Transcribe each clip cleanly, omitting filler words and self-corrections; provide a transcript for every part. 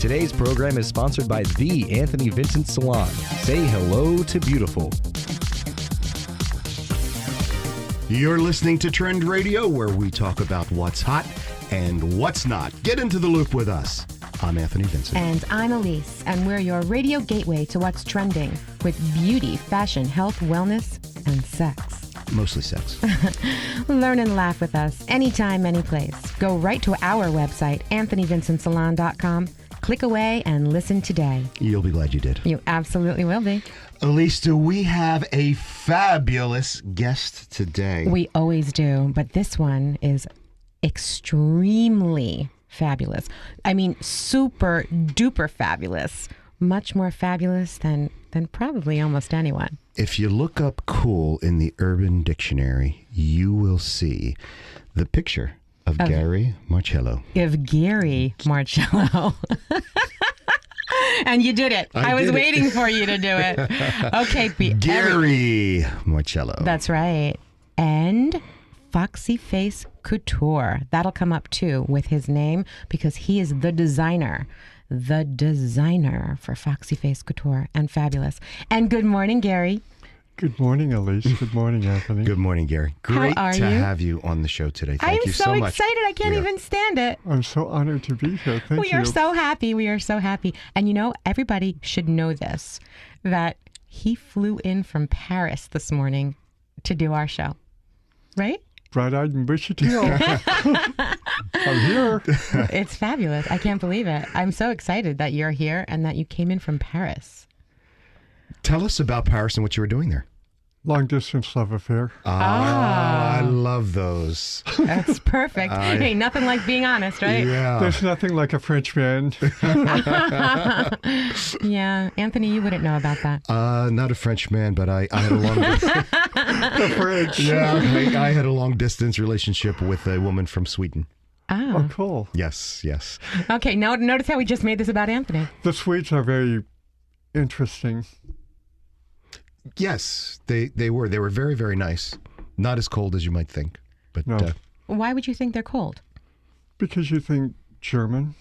Today's program is sponsored by The Anthony Vincent Salon. Say hello to beautiful. You're listening to Trend Radio, where we talk about what's hot and what's not. Get into the loop with us. I'm Anthony Vincent. And I'm Elise, and we're your radio gateway to what's trending with beauty, fashion, health, wellness, and sex. Mostly sex. Learn and laugh with us anytime, any place. Go right to our website, anthonyvincentsalon.com. Click away and listen today. You'll be glad you did. You absolutely will be. Elise, do we have a fabulous guest today? We always do, but this one is extremely fabulous. I mean, super duper fabulous. Much more fabulous than probably almost anyone. If you look up cool in the Urban Dictionary, you will see the picture of Gary Marcello. Of Gary Marcello. And you did it. I was waiting for you to do it. Okay, Gary Marcello. That's right. And Foxy Face Couture. That'll come up too with his name because he is the designer for Foxy Face Couture and fabulous. And good morning, Gary. Good morning, Elise. Good morning, Anthony. Good morning, Gary. Great How are to you? have you on the show today. Thank you so much. I'm so excited. I can't even stand it. I'm so honored to be here. Thank you. We are so happy. We are so happy. And you know, everybody should know this, that he flew in from Paris this morning to do our show. Right? Bright-eyed and bushy-tailed. I'm here. It's fabulous. I can't believe it. I'm so excited that you're here and that you came in from Paris. Tell us about Paris and what you were doing there. Long-distance love affair. I love those. That's perfect. Hey, nothing like being honest, right? Yeah. There's nothing like a French man. Yeah. Anthony, you wouldn't know about that. Not a French man, but I had a long The French. Yeah, I had a long distance relationship with a woman from Sweden. Oh, cool. Yes. Okay, now notice how we just made this about Anthony. The Swedes are very interesting. Yes, they were. They were very, very nice. Not as cold as you might think. But No. Why would you think they're cold? Because you think German.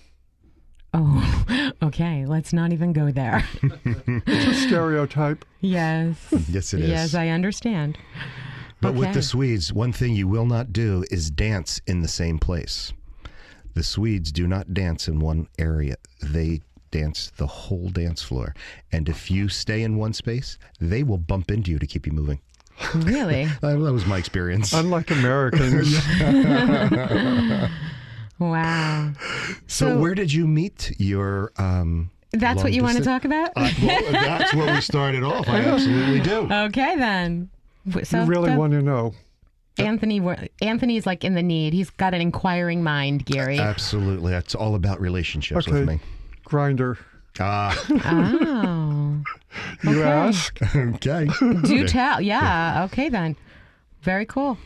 Oh, okay. Let's not even go there. It's a stereotype. Yes. yes, it is. Yes, I understand. But with Okay. the Swedes, one thing you will not do is dance in the same place. The Swedes do not dance in one area. They dance the whole dance floor. And if you stay in one space, they will bump into you to keep you moving. Really? That was my experience. Unlike Americans. Wow. So where did you meet your That's what you want to long-distance- talk about? Well, that's where we started off. I absolutely do. Okay, then. So You really want to know. Anthony's like in the need. He's got an inquiring mind, Gary. Absolutely. It's all about relationships Okay. with me. Grinder. Oh. You Okay. ask? Okay. Do tell. Yeah. Okay, then. Very cool.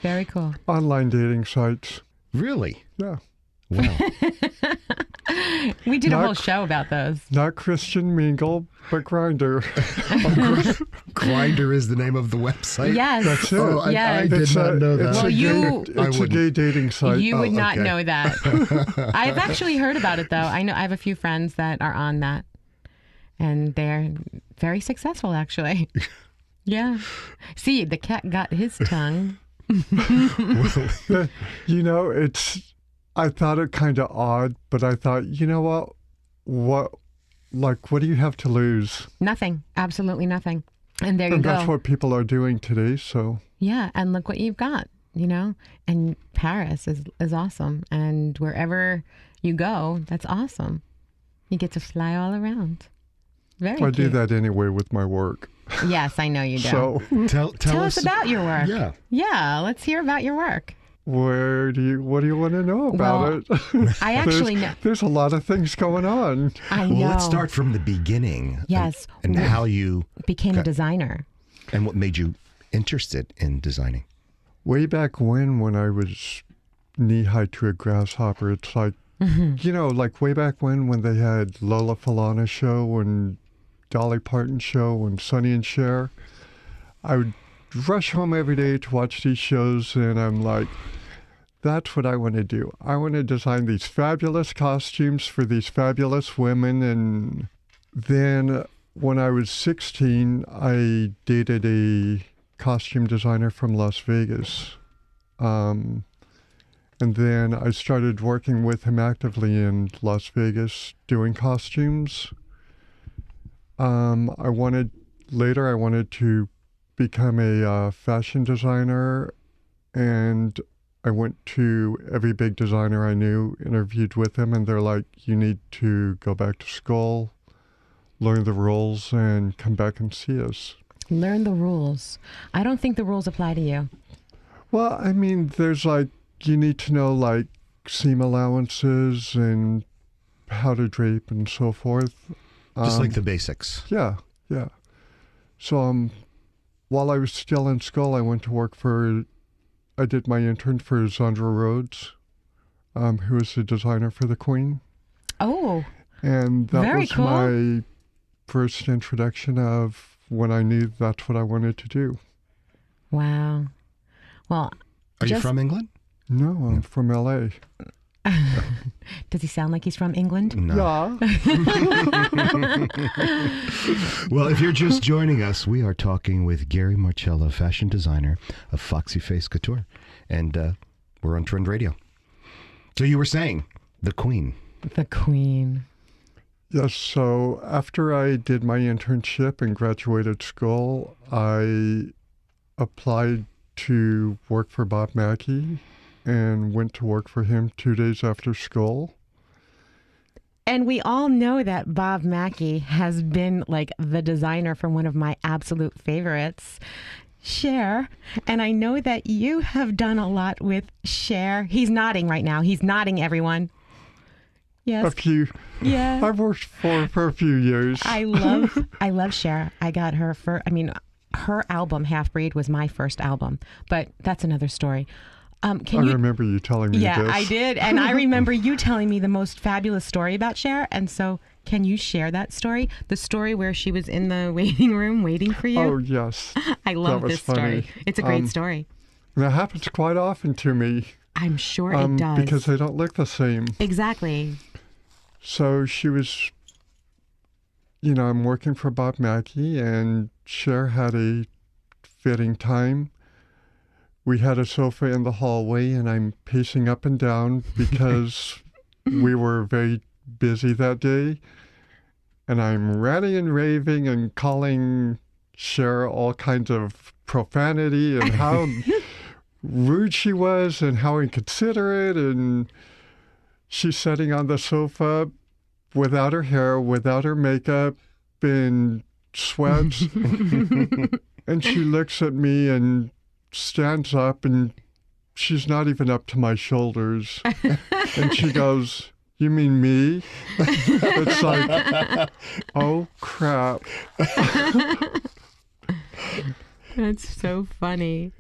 Very cool. Online dating sites. Really? Yeah. Wow. We did a Not- whole show about those. Not Christian Mingle, but Grinder. Grindr is the name of the website? Yes. That's it. Oh, I Yes. did not know that. Well, you- It's a gay dating site. You would not okay. know that. I've actually heard about it, though. I know I have a few friends that are on that, and they're very successful, actually. Yeah. See, the cat got his tongue. You know, I thought it kind of odd, but I thought, you know what do you have to lose? Nothing. Absolutely nothing. And there you And go. that's what people are doing today, so. Yeah, and look what you've got, you know? And Paris is awesome. And wherever you go, that's awesome. You get to fly all around. Very I cute. do that anyway with my work. Yes, I know you do. So, Tell us about your work. Yeah. Yeah, let's hear about your work. what do you want to know about it? I actually know. There's a lot of things going on. I know. Well, let's start from the beginning. Yes. And how you Became a Okay. designer. and what made you interested in designing. Way back when I was knee-high to a grasshopper, it's like, you know, like way back when they had Lola Falana show and Dolly Parton show and Sonny and Cher, I would rush home every day to watch these shows, and I'm like, that's what I want to do. I want to design these fabulous costumes for these fabulous women. And then when I was 16, I dated a costume designer from Las Vegas. And then I started working with him actively in Las Vegas doing costumes. I wanted to become a fashion designer, and I went to every big designer I knew, interviewed with them, and they're like, you need to go back to school, learn the rules, and come back and see us. Learn the rules. I don't think the rules apply to you. Well, I mean, there's like, you need to know like seam allowances and how to drape and so forth. Just like the basics. Yeah. So while I was still in school, I did my intern for Zandra Rhodes, who was the designer for the Queen. Oh, And that very was cool. my first introduction of when I knew that's what I wanted to do. Wow. Well, Are you Just- from England? No, I'm from LA. does he sound like he's from England? No. Yeah. Well, if you're just joining us, we are talking with Gary Marcello, fashion designer of Foxy Face Couture. And we're on Trend Radio. So you were saying, the Queen. The Queen. Yes, so after I did my internship and graduated school, I applied to work for Bob Mackie and went to work for him 2 days after school. And we all know that Bob Mackie has been like the designer for one of my absolute favorites, Cher. And I know that you have done a lot with Cher. He's nodding right now. He's nodding, everyone. Yes. Yeah. I've worked for a few years. I love Cher. I got her her album Half Breed was my first album, but that's another story. I remember you telling me Yeah, this. I did. And I remember you telling me the most fabulous story about Cher. And so can you share that story? The story where she was in the waiting room waiting for you? Oh, yes. I love was this funny. story. It's a great story. And that happens quite often to me. I'm sure it does. Because they don't look the same. Exactly. So she was, I'm working for Bob Mackie, and Cher had a fitting time. We had a sofa in the hallway, and I'm pacing up and down because we were very busy that day. And I'm ranting and raving and calling Cher all kinds of profanity and how rude she was and how inconsiderate. And she's sitting on the sofa without her hair, without her makeup, in sweats. And she looks at me and stands up, and she's not even up to my shoulders. And she goes, "You mean me?" It's like, oh, crap. That's so funny.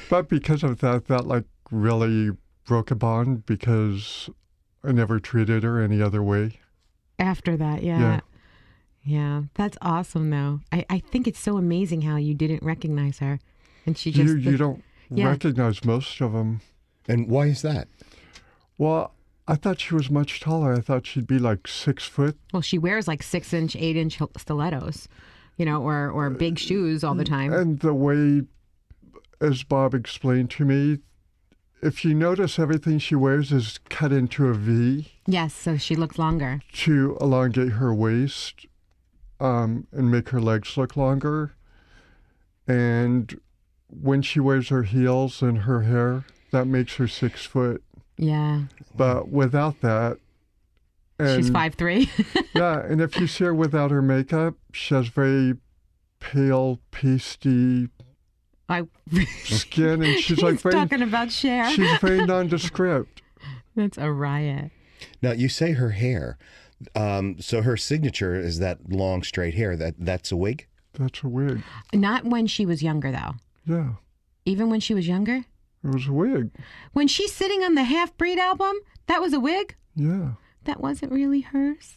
But because of that like really broke a bond because I never treated her any other way. After that, yeah. Yeah, that's awesome, though. I think it's so amazing how you didn't recognize her. And she just... You don't recognize most of them. And why is that? Well, I thought she was much taller. I thought she'd be like 6 foot. Well, she wears like 6-inch, 8-inch stilettos, or big shoes all the time. And the way, as Bob explained to me, if you notice, everything she wears is cut into a V. Yes, so she looks longer. To elongate her waist and make her legs look longer. And when she wears her heels and her hair, that makes her 6 foot. Yeah. But without that... She's 5'3". Yeah, and if you see her without her makeup, she has very pale, pasty skin, and she's like very... talking about Cher. She's very nondescript. That's a riot. Now, you say her hair. So her signature is that long, straight hair. That's a wig? That's a wig. Not when she was younger, though. Yeah, Even when she was younger? it was a wig. When she's sitting on the Half Breed album, that was a wig? Yeah. That wasn't really hers?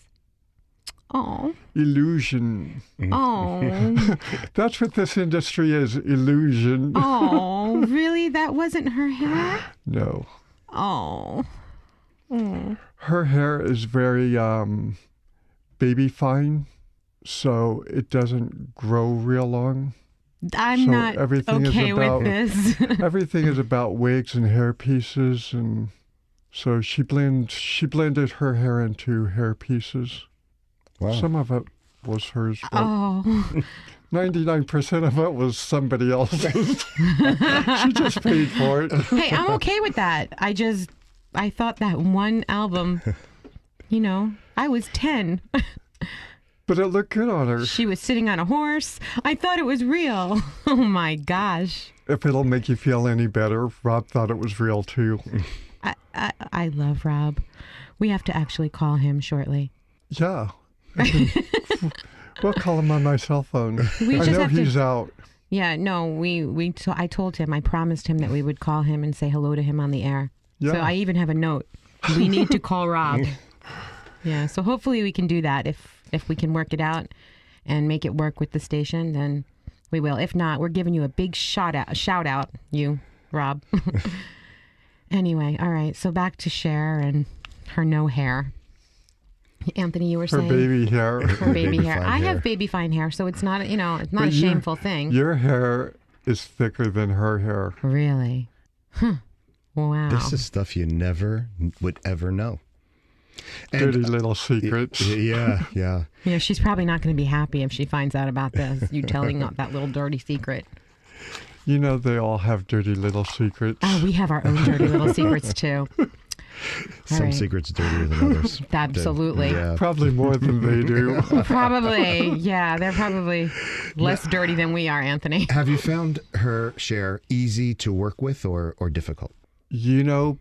Oh. Illusion. Oh. That's what this industry is, illusion. Oh, really? That wasn't her hair? No. Oh. Her hair is very baby fine, so it doesn't grow real long. I'm So not everything is okay about- with this. Everything is about wigs and hair pieces, and so she blended her hair into hair pieces. Wow. Some of it was hers, but Oh. 99% of it was somebody else's. She just paid for it. Hey, I'm okay with that. I thought that one album, I was 10. But it looked good on her. She was sitting on a horse. I thought it was real. Oh my gosh. If it'll make you feel any better, Rob thought it was real too. I love Rob. We have to actually call him shortly. Yeah. We'll call him on my cell phone. We I just know have to- he's out. Yeah, no, I told him, I promised him that we would call him and say hello to him on the air. Yeah. So I even have a note. We need to call Rob. Yeah, so hopefully we can do that. If we can work it out and make it work with the station, then we will. If not, we're giving you a big shout out, you, Rob. Anyway, all right. So back to Cher and her no hair. Anthony, you were Her saying baby hair. her baby Baby hair. fine I hair. have baby fine hair, so it's not it's not But a shameful thing. Your hair is thicker than her hair. Really? Huh. Wow. This is stuff you never would ever know. Dirty little secrets. Yeah. Yeah, she's probably not going to be happy if she finds out about this. You telling that little dirty secret. You know they all have dirty little secrets. Oh, we have our own dirty little secrets too. Some right. secrets dirtier than others. Absolutely. Yeah. Probably more than they do. Probably. Yeah, they're probably less dirty than we are, Anthony. Have you found her Cher easy to work with or difficult? You know,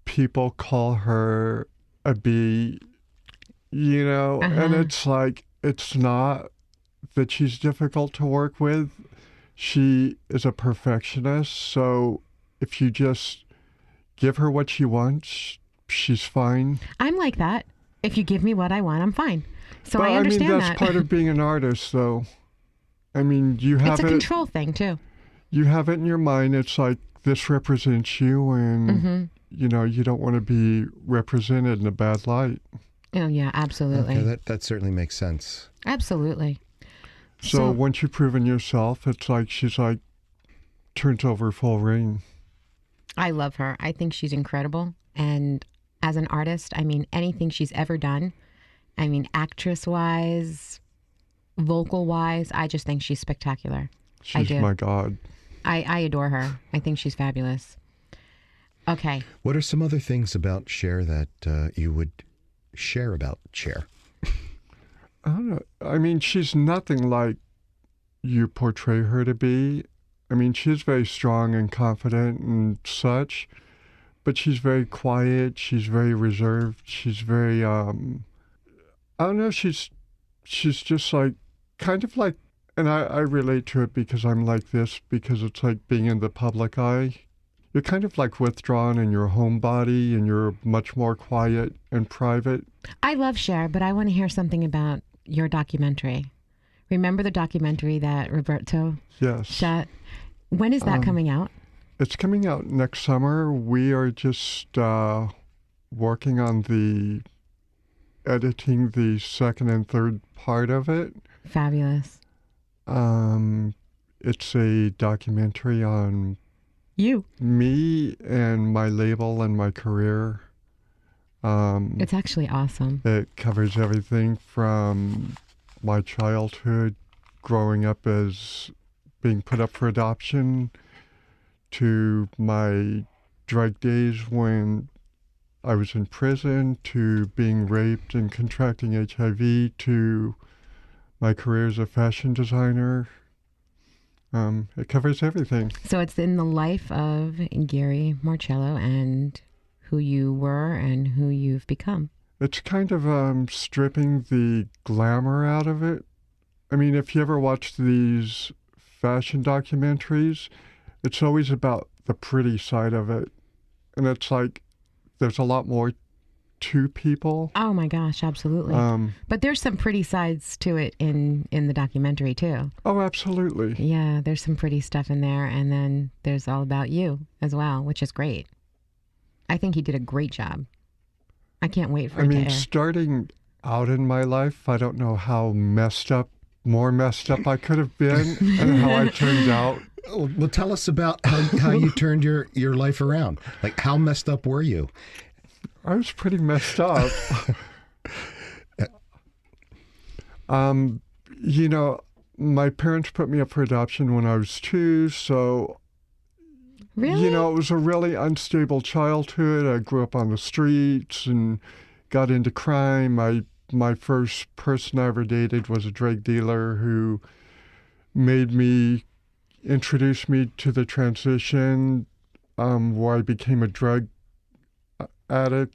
people call her a bee, and it's like, it's not that she's difficult to work with. She is a perfectionist, so if you just give her what she wants, she's fine. I'm like that. If you give me what I want, I'm fine. So But I understand that's that. part of being an artist, though. I mean, you have It's a it. control thing too. You have it in your mind. It's like this represents you, and you don't want to be represented in a bad light. Oh yeah, absolutely. Okay, that certainly makes sense. Absolutely. So once you've proven yourself, it's like she's like turns over full ring. I love her. I think she's incredible. And as an artist, I mean, anything she's ever done, I mean, actress-wise, vocal-wise, I just think she's spectacular. She's do. my god. I adore her. I think she's fabulous. Okay. What are some other things about Cher that you would share about Cher? I don't know. I mean, she's nothing like you portray her to be. I mean, she's very strong and confident and such, but she's very quiet. She's very reserved. She's very, I don't know. She's just like, kind of like, and I relate to it because I'm like this, because it's like being in the public eye. You're kind of like withdrawn in your homebody, and you're much more quiet and private. I love Cher, but I want to hear something about your documentary. Remember the documentary that Roberto Yes. shot? When is that coming out? It's coming out next summer. We are just working on editing the second and third part of it. Fabulous. It's a documentary on You. me and my label and my career. It's actually awesome. It covers everything from my childhood, growing up as being put up for adoption, to my drug days when I was in prison, to being raped and contracting HIV, to my career as a fashion designer. It covers everything. So it's in the life of Gary Marcello and who you were and who you've become. It's kind of stripping the glamour out of it. I mean, if you ever watch these fashion documentaries, it's always about the pretty side of it. And it's like, there's a lot more to people. Oh my gosh, absolutely. But there's some pretty sides to it in the documentary too. Oh, absolutely. Yeah, there's some pretty stuff in there, and then there's all about you as well, which is great. I think he did a great job. I can't wait for I it to mean, air. starting out in my life, I don't know how more messed up I could have been and how I turned out. Well, tell us about how you turned your life around. Like, how messed up were you? I was pretty messed up. You know, my parents put me up for adoption when I was 2, so Really? you know, it was a really unstable childhood. I grew up on the streets and got into crime. My first person I ever dated was a drug dealer who introduced me to the transition where I became a drug addict,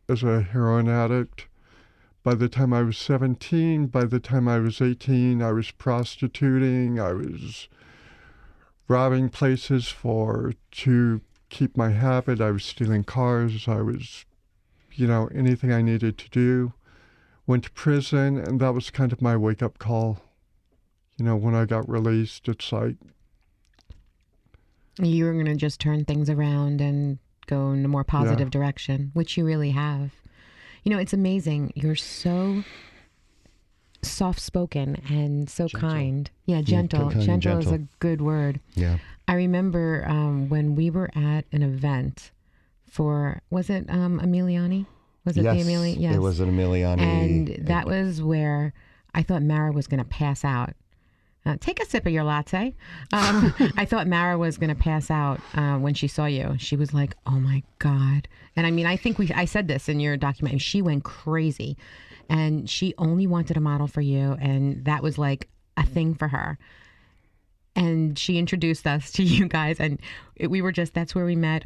as a heroin addict. By the time I was 17, by the time I was 18, I was prostituting. I was robbing places to keep my habit. I was stealing cars. I was, you know, anything I needed to do. Went to prison, and that was kind of my wake-up call. You know, when I got released, it's like, You were going to just turn things around and go in a more positive direction, which you really have. You know, it's amazing. You're so soft-spoken and so kind. Yeah, gentle. kind and Gentle is gentle. a good word. Yeah. I remember when we were at an event for, was it Emiliani? Was it the Emiliani? Yes. It was an Emiliani. And that was where I thought Mara was going to pass out. Take a sip of your latte. I thought Mara was going to pass out when she saw you. She was like, oh my God. And I mean, I think I said this in your documentary. She went crazy and she only wanted a model for you. And that was like a thing for her. And she introduced us to you guys. And that's where we met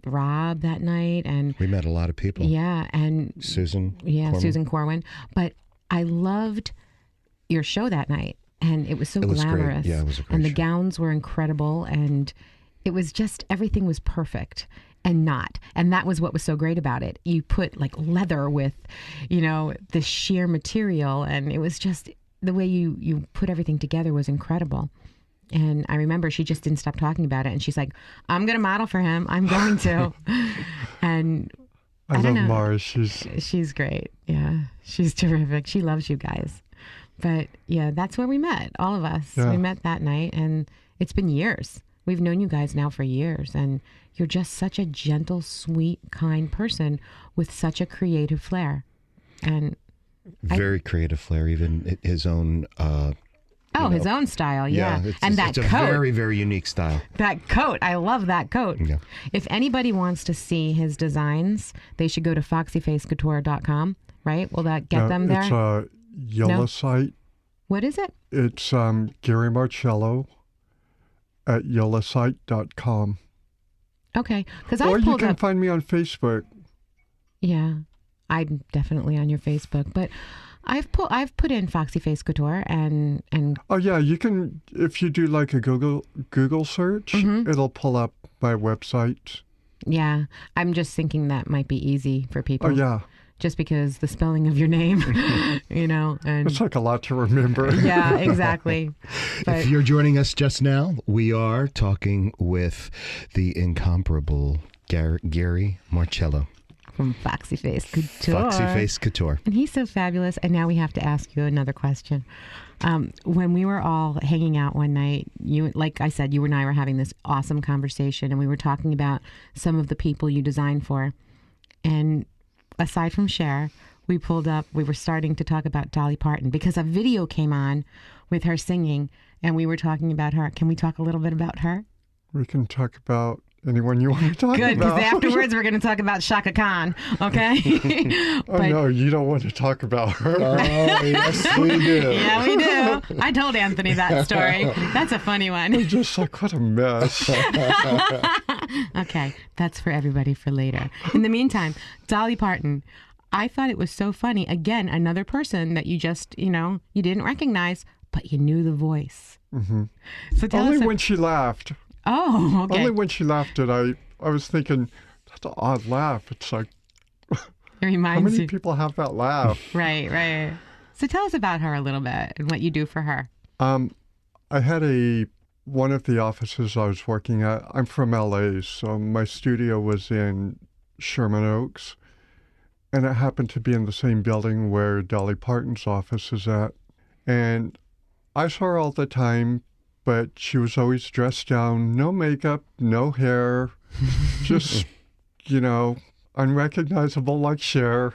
Rob that night. And We met a lot of people. yeah. And Susan. yeah, Corman. Susan Corwin. But I loved your show that night. And it was so It was great. glamorous. Yeah, it was a great And the show. gowns were incredible. And it was just, everything was perfect and not. And that was what was so great about it. You put like leather with, you know, the sheer material. And it was just, the way you put everything together was incredible. And I remember she just didn't stop talking about it. And she's like, I'm going to model for him. I'm going to. And I don't love know. Mara. She's great. Yeah, she's terrific. She loves you guys. But yeah, that's where we met, all of us. Yeah. We met that night, and it's been years. We've known you guys now for years, and you're just such a gentle, sweet, kind person with such a creative flair. And Very creative flair, even his own. his own style, yeah. It's, And it's that a coat, very, very unique style. that coat, I love that coat. Yeah. If anybody wants to see his designs, they should go to foxyfacecouture.com, right? Will that get them there? It's a yellow site. What is it? It's Gary Marcello at yellowsite.com. Okay, because Or I you pulled can up. find me on Facebook. Yeah, I'm definitely on your Facebook, but I've put in Foxy Face Couture and Oh yeah, you can, if you do like a Google search, Mm-hmm. it'll pull up my website. yeah, I'm just thinking that might be easy for people. Oh yeah, Just because the spelling of your name, you know, and it's like a lot to remember. yeah, exactly. But If you're joining us just now, we are talking with the incomparable Gary Marcello, from Foxy Face Couture. Foxy Face Couture. And he's so fabulous. And now we have to ask you another question. When we were all hanging out one night, like I said, you and I were having this awesome conversation, and we were talking about some of the people you designed for. And aside from Cher, we were starting to talk about Dolly Parton because a video came on with her singing, and we were talking about her. Can we talk a little bit about her? We can talk about anyone you want to talk Good, because about. afterwards we're going to talk about Shaka Khan, okay? Oh no, you don't want to talk about her. Oh, yes, we do. Yeah, we do. I told Anthony that story. That's a funny one. Just like, what a mess. Okay, that's for everybody for later. In the meantime, Dolly Parton. I thought it was so funny. Again, another person that you just, you didn't recognize, but you knew the voice. Mm-hmm. So tell Only us. when she laughed. Oh, okay. Only when she laughed did I was thinking, that's an odd laugh. It's like, It how reminds many you. people have that laugh? Right. So tell us about her a little bit and what you do for her. I had a one of the offices I was working at, I'm from LA, so my studio was in Sherman Oaks, and it happened to be in the same building where Dolly Parton's office is at. And I saw her all the time, but she was always dressed down, no makeup, no hair, just, unrecognizable like Cher.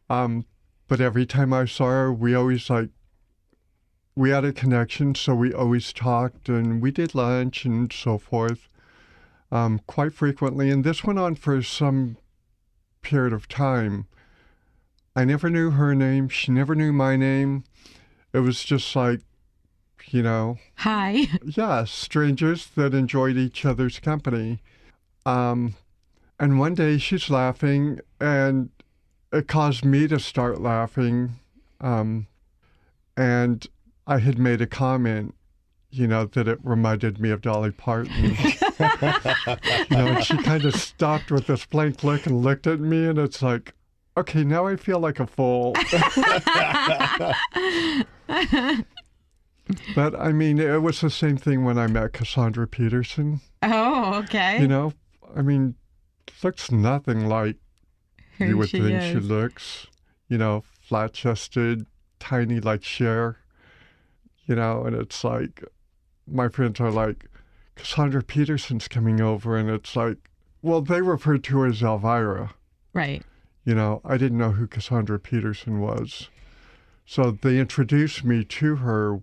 But every time I saw her, we always we had a connection, so we always talked, and we did lunch and so forth quite frequently. And this went on for some period of time. I never knew her name. She never knew my name. It was just Hi. yeah, strangers that enjoyed each other's company. And one day she's laughing, and it caused me to start laughing. And I had made a comment, that it reminded me of Dolly Parton. And she kind of stopped with this blank look and looked at me, and it's like, okay, now I feel like a fool. But I mean, it was the same thing when I met Cassandra Peterson. Oh, okay. Looks nothing like Who you would she think is. she looks. Flat-chested, tiny like Cher. And it's like, my friends are like, Cassandra Peterson's coming over, and it's like, well, they referred to her as Elvira. Right. I didn't know who Cassandra Peterson was. So they introduced me to her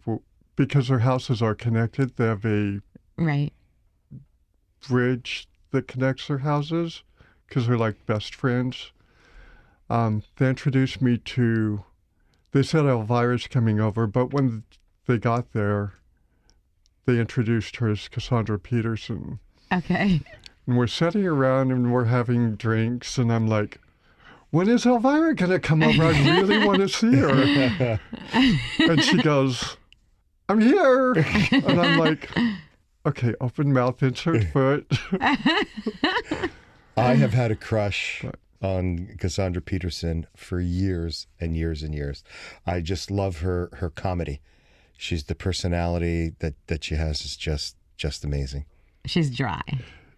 because their houses are connected. They have a Right. bridge that connects their houses because they're like best friends. They introduced me to, they said Elvira's coming over, but when they got there, they introduced her as Cassandra Peterson. Okay. And we're sitting around and we're having drinks, and I'm like, when is Elvira going to come over? I really want to see her. And she goes, I'm here. And I'm like, okay, open mouth, insert foot. I have had a crush on Cassandra Peterson for years and years and years. I just love her comedy. She's the personality that she has is just amazing. She's dry.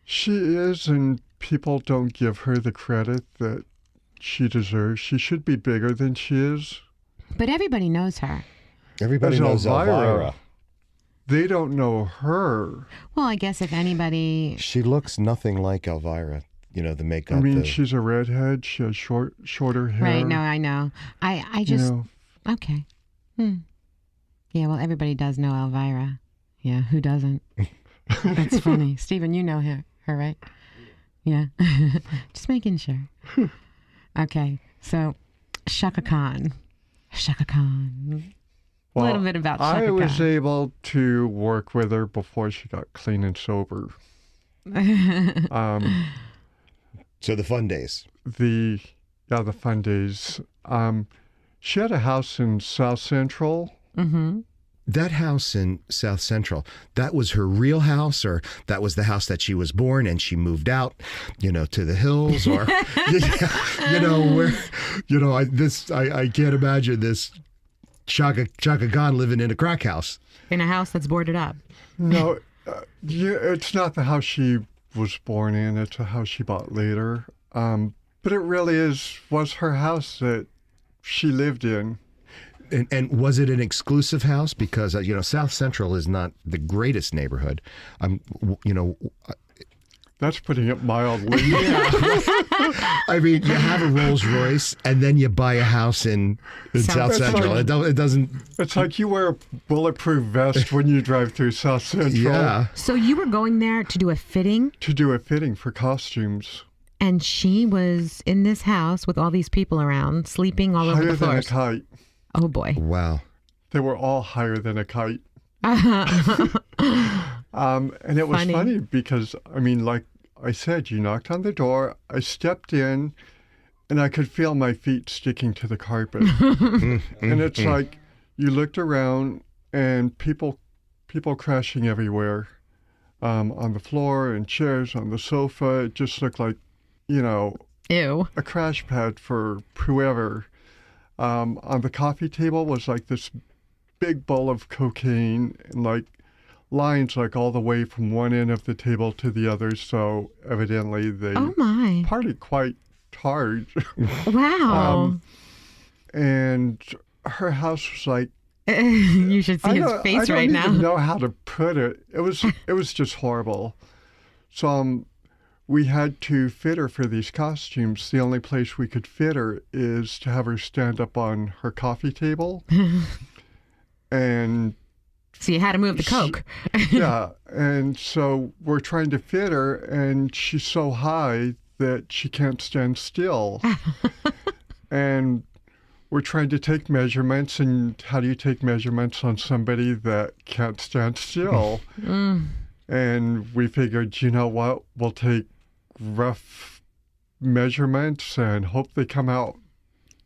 She is, and people don't give her the credit that she deserves. She should be bigger than she is. But everybody knows her. Everybody As knows Elvira. They don't know her. Well, I guess if anybody... She looks nothing like Elvira. The makeup. I mean, she's a redhead. She has shorter hair. Right, no, I know. I just... Okay. Yeah, well, everybody does know Elvira. Yeah, who doesn't? That's funny. Stephen, you know her, right? Yeah. Just making sure. Okay, so Chaka Khan. Chaka Khan. Well, a little bit about Chaka I was Khan. able to work with her before she got clean and sober. So the fun days. The fun days. She had a house in South Central. Mm-hmm. That house in South Central, that was her real house, or that was the house that she was born and she moved out, to the hills, or, where, I can't imagine this Chaka Khan living in a crack house. In a house that's boarded up. No, it's not the house she was born in. It's a house she bought later. But it really was her house that she lived in. And was it an exclusive house? Because, South Central is not the greatest neighborhood. That's putting it mildly. I mean, you have a Rolls Royce and then you buy a house in South Central. It doesn't. It's like you wear a bulletproof vest when you drive through South Central. Yeah. So you were going there to do a fitting, To do a fitting for costumes. and she was in this house with all these people around, sleeping all over Higher the than a floors. kite. Oh boy. Wow. They were all higher than a kite. And it was funny because, like I said, you knocked on the door, I stepped in, and I could feel my feet sticking to the carpet. And it's like, you looked around and people crashing everywhere, on the floor and chairs on the sofa. It just looked like, Ew. a crash pad for whoever. On the coffee table was like this big bowl of cocaine and like lines like all the way from one end of the table to the other. So evidently they Oh my. partied quite hard. Wow. And her house was like, You should see his I face don't right even now. know how to put it. It was just horrible. So we had to fit her for these costumes. The only place we could fit her is to have her stand up on her coffee table. And So you had to move the Coke. yeah, and so we're trying to fit her, and she's so high that she can't stand still. And we're trying to take measurements, and how do you take measurements on somebody that can't stand still? And we figured, you know what, we'll take rough measurements and hope they come out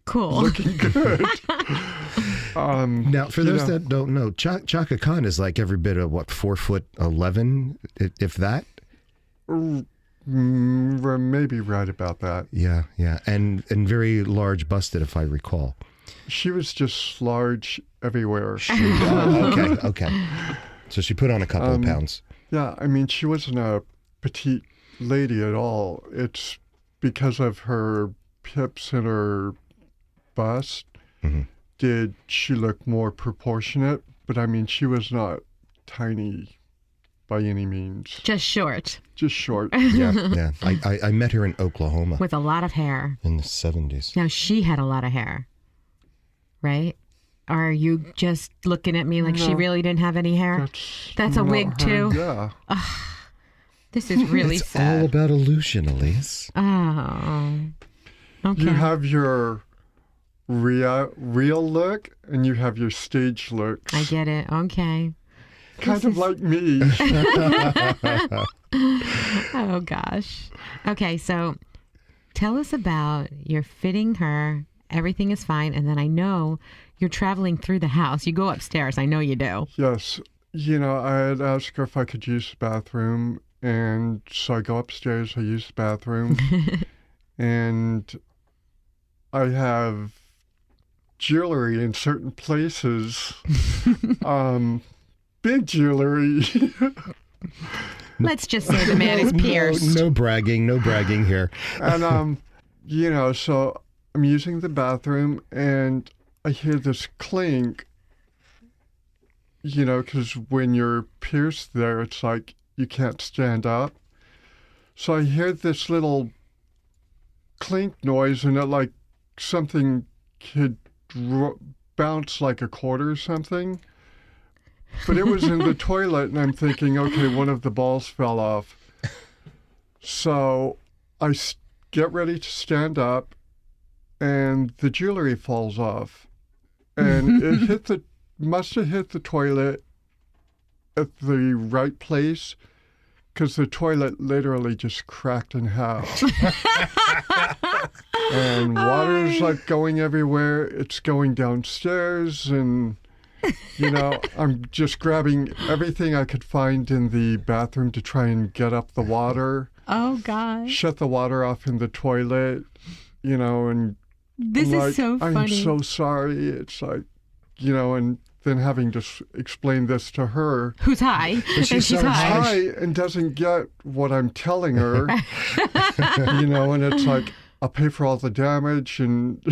Cool. looking good. Now, for you those know, that don't know, Chaka Khan is like every bit of what, 4'11", if that. we're maybe right about that. Yeah, and very large busted, if I recall. She was just large everywhere. Okay. So she put on a couple of pounds. Yeah, I mean, she wasn't a petite lady at all. It's because of her hips and her bust did she look more proportionate. But I mean, she was not tiny by any means. Just short Just short. Yeah. I met her in Oklahoma with a lot of hair. in the 70s. Now she had a lot of hair, right? Are you just looking at me like she No. really didn't have any hair? That's a not wig her. too. Yeah. This is really It's sad. all about illusion, Elise. Oh. Okay. You have your real look and you have your stage look. I get it. Okay. Kind of like me. Oh gosh. Okay, so tell us about you're fitting her. Everything is fine, and then I know you're traveling through the house. You go upstairs. I know you do. Yes. You know, I had asked her if I could use the bathroom, and so I go upstairs, I use the bathroom, and I have jewelry in certain places. Big jewelry. Let's just say the man is pierced. No bragging here. And, you know, so I'm using the bathroom, and I hear this clink, you know, because when you're pierced there, it's like you can't stand up. So I hear this little clink noise, and it like something had bounced like a quarter or something. But it was in the toilet, and I'm thinking, okay, one of the balls fell off. So I get ready to stand up, and the jewelry falls off. And it must have hit the toilet at the right place, because the toilet literally just cracked in half. And water's like going everywhere. It's going downstairs, and you know, I'm just grabbing everything I could find in the bathroom to try and get up the water, Oh gosh. shut the water off in the toilet, you know, and This I'm is like, so funny. I'm so sorry. It's like, you know, and then having to explain this to her. Who's high? And she's so high. Hi, and doesn't get what I'm telling her, you know, and it's like, I'll pay for all the damage, and,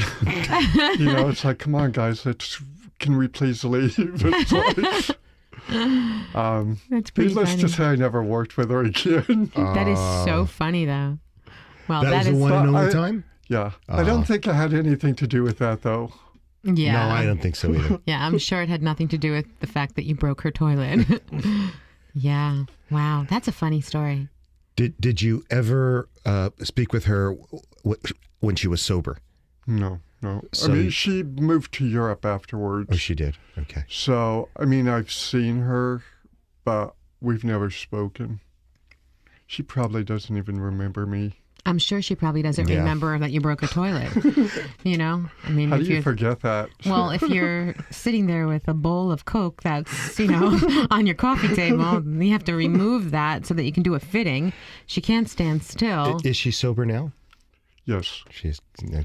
you know, it's like, come on, guys, can we please leave? It's like, That's pretty needless funny. to say, I never worked with her again. That is so funny, though. Well, That was the is. one and only I- time? Yeah. I don't think it had anything to do with that, though. Yeah. No, I don't think so either. Yeah, I'm sure it had nothing to do with the fact that you broke her toilet. Yeah. Wow. That's a funny story. Did you ever speak with her when she was sober? No. So- I mean, she moved to Europe afterwards. Oh, she did. Okay. So, I mean, I've seen her, but we've never spoken. She probably doesn't even remember me. I'm sure she probably doesn't Yeah. remember that you broke a toilet. You know? I mean, How if do you you forget that? well, if you're sitting there with a bowl of Coke that's, you know, on your coffee table, you have to remove that so that you can do a fitting. She can't stand still. Is she sober now? Yes. She's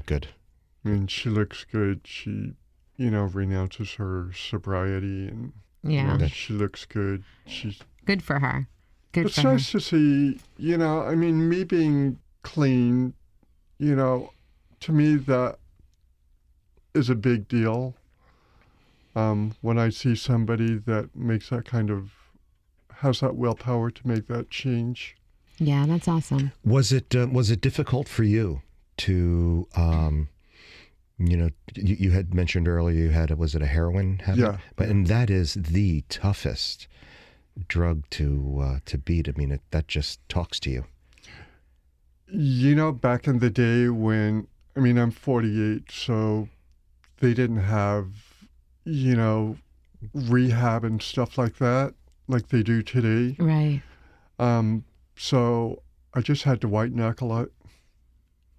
good. I mean, she looks good. She, you know, renounces her sobriety, and Yeah. She looks good. She's. Good for her. Good It's for her. nice to see, I mean, me being clean, to me that is a big deal. When I see somebody that makes that has that willpower to make that change. Yeah, that's awesome. Was it difficult for you to, you had mentioned earlier you had, was it a heroin habit? Yeah. And that is the toughest drug to beat. I mean, that just talks to you. Back in the day I'm 48, so they didn't have, rehab and stuff like that, like they do today. Right. So I just had to white knuckle it,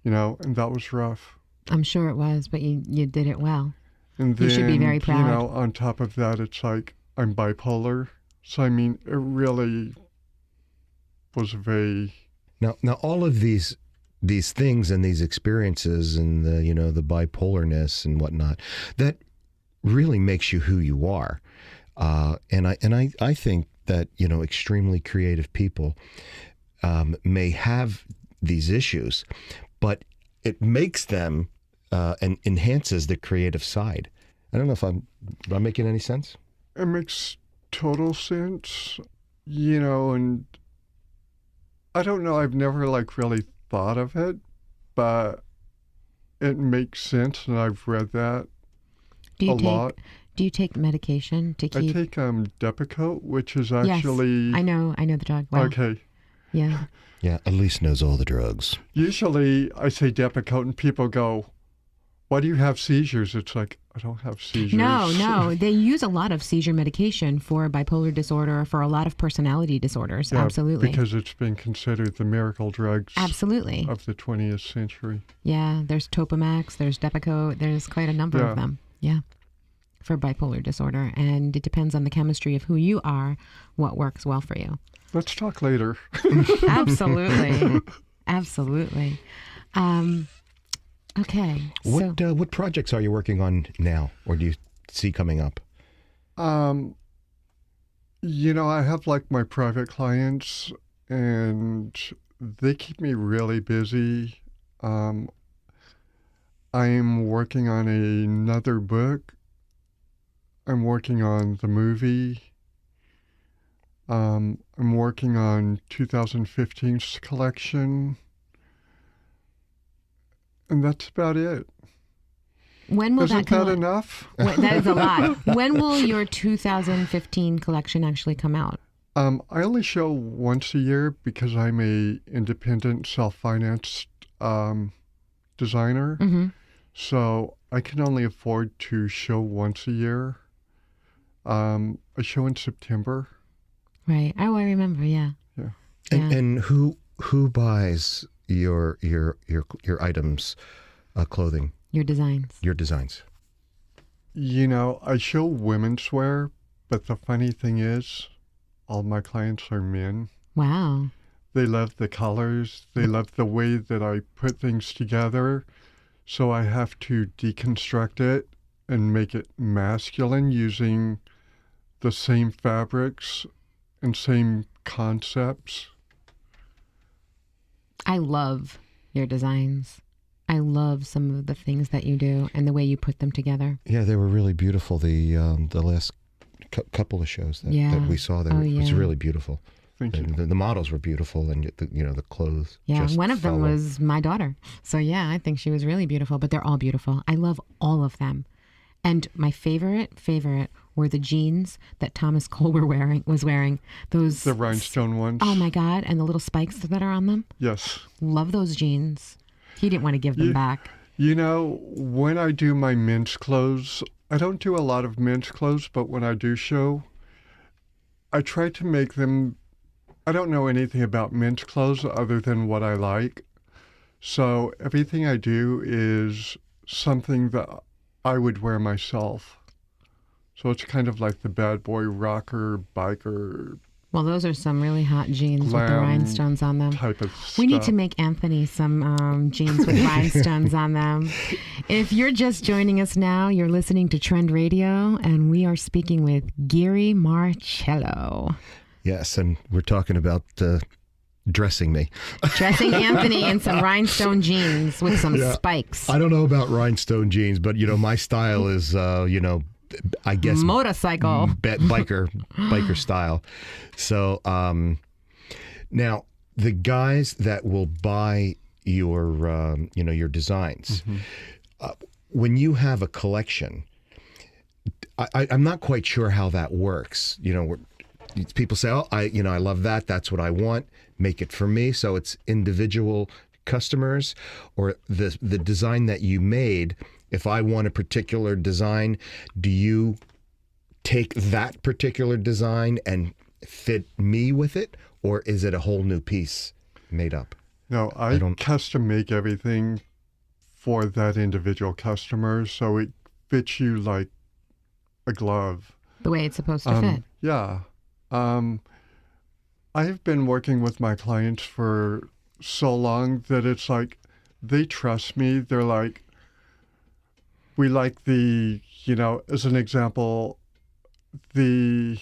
and that was rough. I'm sure it was, but you did it well. And then, You should be very proud. On top of that, it's like I'm bipolar. So, I mean, it really was very... Now all of these things and these experiences and the bipolarness and whatnot, that really makes you who you are. And I think that, extremely creative people may have these issues, but it makes them and enhances the creative side. I don't know if am I making any sense? It makes total sense, and I don't know, I've never really thought of it, but it makes sense, and I've read that a lot. Do you take medication to keep? I take Depakote, which is Yes, actually... I know the drug. Well, Okay. Yeah. Yeah, Elise knows all the drugs. Usually I say Depakote and people go, why do you have seizures? It's like, I don't have seizures. No. They use a lot of seizure medication for bipolar disorder, for a lot of personality disorders. Yeah, Absolutely. because it's been considered the miracle drugs Absolutely. of the 20th century. Yeah, there's Topamax, there's Depakote, there's quite a number Yeah. of them. Yeah. For bipolar disorder. And it depends on the chemistry of who you are, what works well for you. Let's talk later. Absolutely. Absolutely. Okay. So, What projects are you working on now, or do you see coming up? I have my private clients and they keep me really busy. I'm working on another book. I'm working on the movie. I'm working on 2015's collection. And that's about it. when will Isn't that come that out? enough? That is a lot. When will your 2015 collection actually come out? I only show once a year because I'm a independent, self-financed designer. Mm-hmm. So I can only afford to show once a year. I show in September. Right. Oh, I remember. Yeah. Yeah. Yeah. And who buys your items, clothing, Your designs. your designs? I show women's wear, but the funny thing is, all my clients are men. Wow. They love the colors. They love the way that I put things together. So I have to deconstruct it and make it masculine using the same fabrics and same concepts. I love your designs. I love some of the things that you do and the way you put them together. Yeah, they were really beautiful. The last couple of shows that we saw there, it was yeah. really beautiful. Thank you. And the models were beautiful, and the clothes. Yeah, just one of them fell in. was my daughter. So yeah, I think she was really beautiful, but they're all beautiful. I love all of them. And my favorite were the jeans that Thomas Cole was wearing. Those The rhinestone ones. Oh my God, and the little spikes that are on them. Yes. Love those jeans. He didn't want to give them back. When I do my men's clothes, I don't do a lot of men's clothes, but when I do show, I try to make them, I don't know anything about men's clothes other than what I like. So everything I do is something that I would wear myself. So it's kind of like the bad boy rocker, biker Well, those are some really hot jeans with the Glam rhinestones on them. type of We need to stuff. make Anthony some jeans with rhinestones on them. If you're just joining us now, you're listening to Trend Radio, and we are speaking with Geary Marcello. Yes, and we're talking about dressing me. Dressing Anthony in some rhinestone jeans with some spikes. I don't know about rhinestone jeans, but my style is I guess Motorcycle. biker style. So now the guys that will buy your designs, when you have a collection, I'm not quite sure how that works. People say, "Oh, I love that. That's what I want. Make it for me." So it's individual customers, or the design that you made. If I want a particular design, do you take that particular design and fit me with it, or is it a whole new piece made up? No, I custom make everything for that individual customer, so it fits you like a glove. The way it's supposed to fit. Yeah. I've been working with my clients for so long that it's like they trust me. They're like, we like as an example, the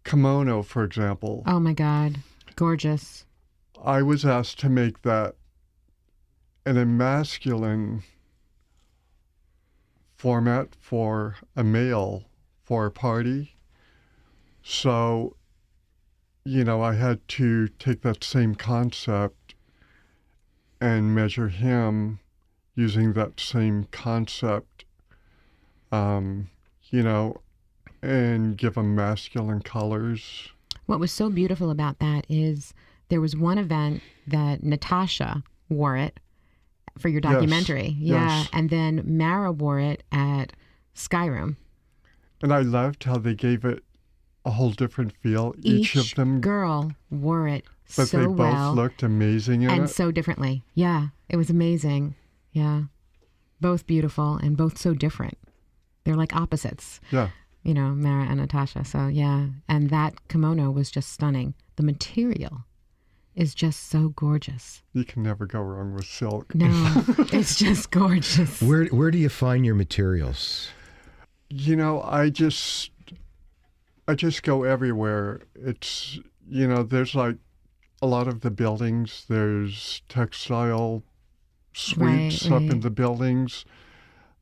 kimono, for example. Oh my God. Gorgeous. I was asked to make that in a masculine format for a male for a party. So, I had to take that same concept and measure him using that same concept, and give him masculine colors. What was so beautiful about that is there was one event that Natasha wore it for your documentary. Yeah. Yes. And then Mara wore it at Skyrim. And I loved how they gave it a whole different feel. Each of them, girl wore it but so they both well looked amazing in and it. so differently. Yeah, it was amazing. Yeah, both beautiful and both so different. They're like opposites. Yeah. Mara and Natasha. So yeah, and that kimono was just stunning. The material is just so gorgeous. You can never go wrong with silk. No, it's just gorgeous. Where do you find your materials? I just go everywhere. It's, there's like a lot of the buildings, there's textile suites up in the buildings.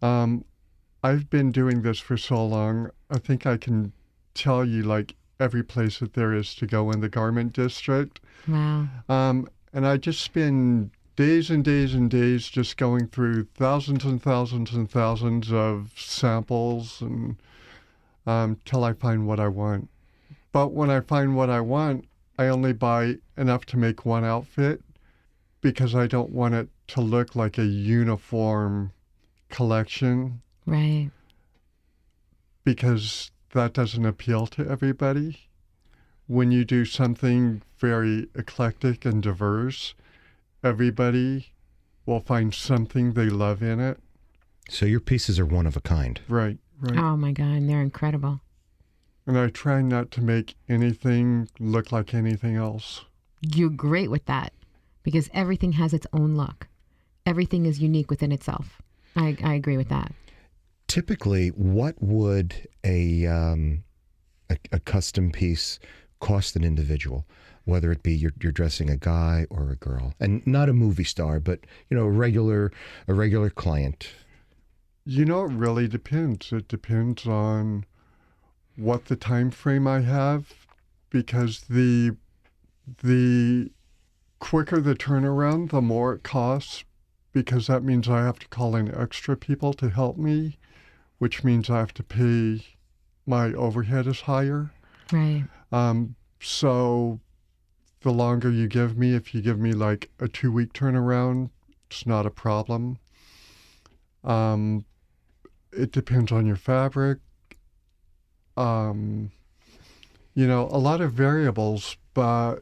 I've been doing this for so long, I think I can tell you like every place that there is to go in the garment district. Wow. And I just spend days and days and days just going through thousands and thousands and thousands of samples and till I find what I want. But when I find what I want, I only buy enough to make one outfit because I don't want it to look like a uniform collection. Right. Because that doesn't appeal to everybody. When you do something very eclectic and diverse, everybody will find something they love in it. So your pieces are one of a kind. Right. Oh my God, and they're incredible. And I try not to make anything look like anything else. You're great with that because everything has its own look. Everything is unique within itself. I agree with that. Typically, what would a custom piece cost an individual? Whether it be you're dressing a guy or a girl, and not a movie star, but a regular client. It really depends. It depends on what the time frame I have, because the quicker the turnaround, the more it costs, because that means I have to call in extra people to help me, which means I have to pay, my overhead is higher. Right. So the longer you give me, if you give me like a 2-week turnaround, it's not a problem. It depends on your fabric. A lot of variables, but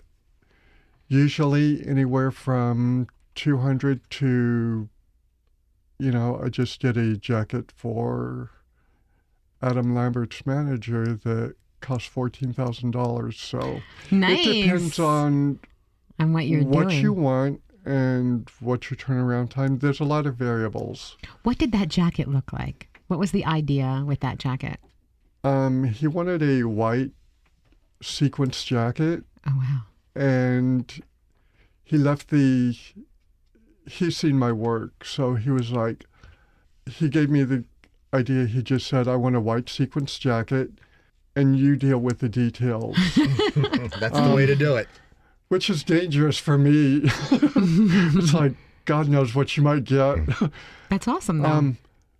usually anywhere from 200 to, I just did a jacket for Adam Lambert's manager that costs $14,000. So Nice. it depends on And what you're what doing. you want and what your turnaround time. There's a lot of variables. What did that jacket look like? What was the idea with that jacket? He wanted a white sequence jacket, Oh, wow. and he's seen my work, so he was like, he gave me the idea. He just said, I want a white sequence jacket, and you deal with the details, That's the way to do it. which is dangerous for me. It's like, God knows what you might get. That's awesome, though.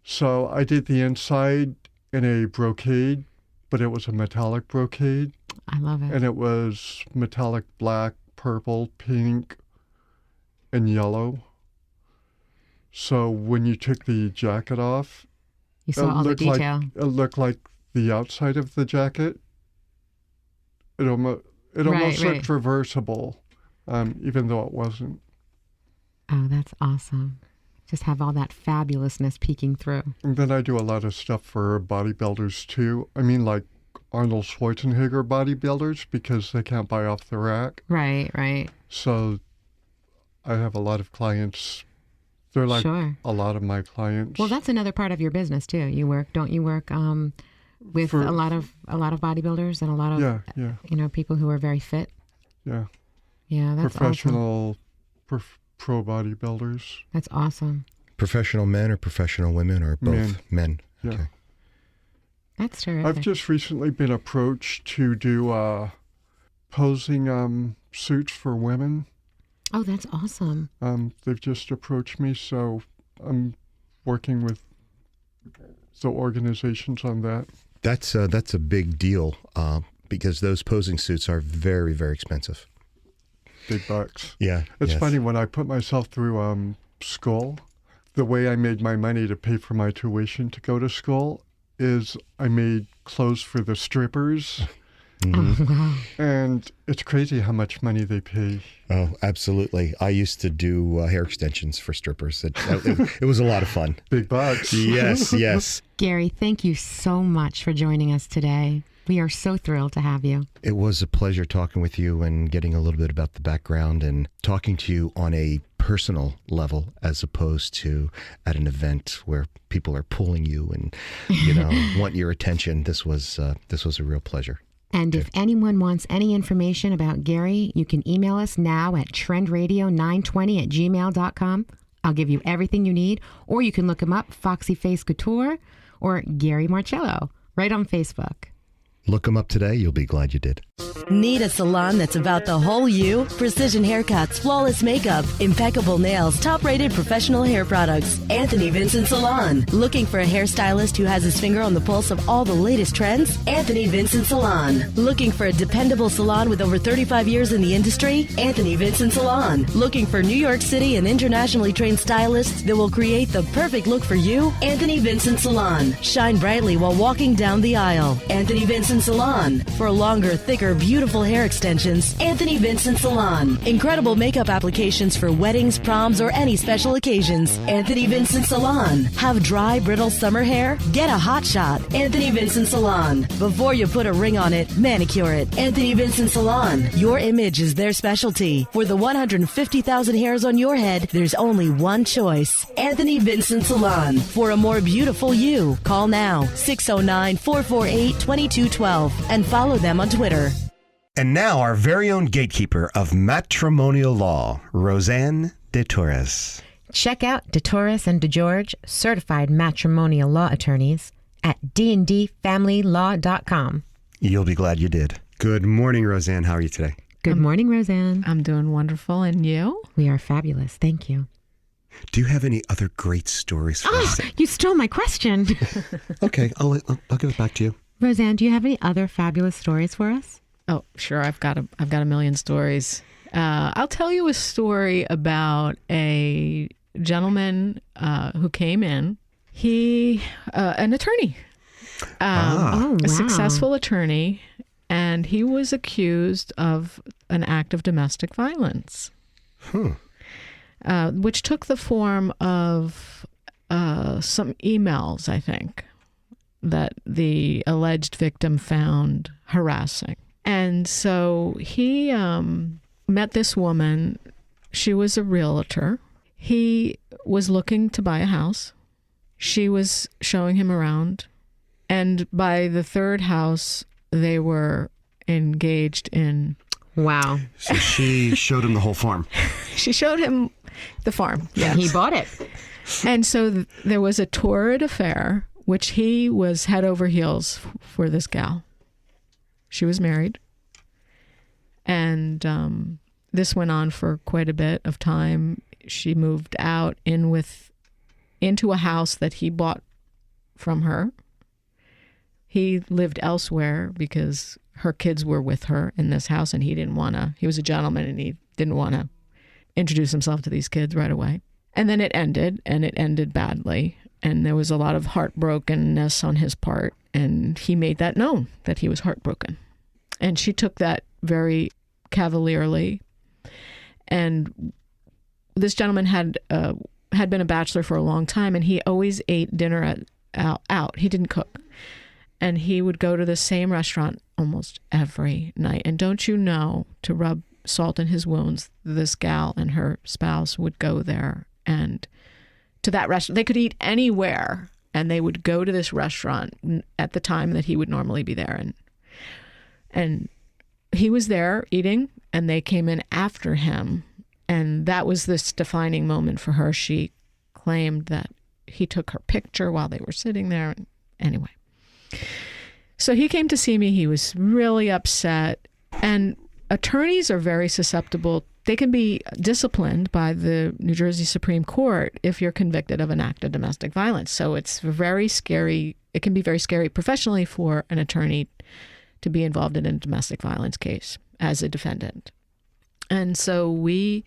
So I did the inside in a brocade, but it was a metallic brocade, I love it. and it was metallic black, purple, pink, and yellow. So when you took the jacket off, You saw all the looked like- detail. it looked like the outside of the jacket. It almost Right. looked reversible, even though it wasn't. Oh, that's awesome. Just have all that fabulousness peeking through. And then I do a lot of stuff for bodybuilders too. I mean, like Arnold Schwarzenegger bodybuilders, because they can't buy off the rack. Right, right. So I have a lot of clients. They're like Sure. a lot of my clients. Well, that's another part of your business too. Don't you work with For- a lot of bodybuilders and a lot of yeah, people who are very fit? yeah. Yeah, that's awesome. Professional, pro bodybuilders. That's awesome. Professional men or professional women or both? Men. Yeah. Okay. That's terrific. I've just recently been approached to do posing suits for women. Oh, that's awesome. They've just approached me, so I'm working with the organizations on that. That's a big deal because those posing suits are very, very expensive. Big bucks. Yeah. It's yes. funny, when I put myself through school, the way I made my money to pay for my tuition to go to school is I made clothes for the strippers. Oh, wow. And it's crazy how much money they pay. Oh, absolutely. I used to do hair extensions for strippers. It was a lot of fun. Big bucks. Yes, yes. Gary, thank you so much for joining us today. We are so thrilled to have you. It was a pleasure talking with you and getting a little bit about the background and talking to you on a personal level as opposed to at an event where people are pulling you and, want your attention. This was a real pleasure. And if anyone wants any information about Gary, you can email us now at trendradio920@gmail.com. I'll give you everything you need, or you can look him up, Foxy Face Couture or Gary Marcello, right on Facebook. Look them up today. You'll be glad you did. Need a salon that's about the whole you? Precision haircuts, flawless makeup, impeccable nails, top-rated professional hair products. Anthony Vincent Salon. Looking for a hairstylist who has his finger on the pulse of all the latest trends? Anthony Vincent Salon. Looking for a dependable salon with over 35 years in the industry? Anthony Vincent Salon. Looking for New York City and internationally trained stylists that will create the perfect look for you? Anthony Vincent Salon. Shine brightly while walking down the aisle. Anthony Vincent Salon. For longer, thicker, beautiful hair extensions, Anthony Vincent Salon. Incredible makeup applications for weddings, proms, or any special occasions. Anthony Vincent Salon. Have dry, brittle summer hair? Get a hot shot. Anthony Vincent Salon. Before you put a ring on it, manicure it. Anthony Vincent Salon. Your image is their specialty. For the 150,000 hairs on your head, there's only one choice. Anthony Vincent Salon. For a more beautiful you, call now 609-448-2212 and follow them on Twitter. And now our very own gatekeeper of matrimonial law, Roseanne de Torres. Check out DeTorres and DeGeorge, certified matrimonial law attorneys at dndfamilylaw.com. You'll be glad you did. Good morning, Roseanne. How are you today? Good morning, Roseanne. I'm doing wonderful. And you? We are fabulous. Thank you. Do you have any other great stories for us? You stole my question. Okay, I'll give it back to you. Roseanne, do you have any other fabulous stories for us? Oh, sure. I've got a million stories. I'll tell you a story about a gentleman who came in. He, an attorney, Oh, wow. a successful attorney, and he was accused of an act of domestic violence, which took the form of some emails, I think. that the alleged victim found harassing. And so he met this woman. She was a realtor. He was looking to buy a house. She was showing him around. And by the third house, they were engaged in... Wow. So she showed him the whole farm. She showed him the farm. And he bought it. And so there was a torrid affair, which he was head over heels for this gal. She was married. And this went on for quite a bit of time. She moved out into a house that he bought from her. He lived elsewhere because her kids were with her in this house, and he was a gentleman, and he didn't want to introduce himself to these kids right away. And then it ended badly. And there was a lot of heartbrokenness on his part. And he made that known, that he was heartbroken. And she took that very cavalierly. And this gentleman had been a bachelor for a long time, and he always ate dinner out. He didn't cook. And he would go to the same restaurant almost every night. And don't you know, to rub salt in his wounds, this gal and her spouse would go there and to that restaurant. They could eat anywhere, and they would go to this restaurant at the time that he would normally be there. And he was there eating, and they came in after him. And that was this defining moment for her. She claimed that he took her picture while they were sitting there. Anyway. So he came to see me. He was really upset. And attorneys are very susceptible. They can be disciplined by the New Jersey Supreme Court if you're convicted of an act of domestic violence. So it's very scary. It can be very scary professionally for an attorney to be involved in a domestic violence case as a defendant. And so we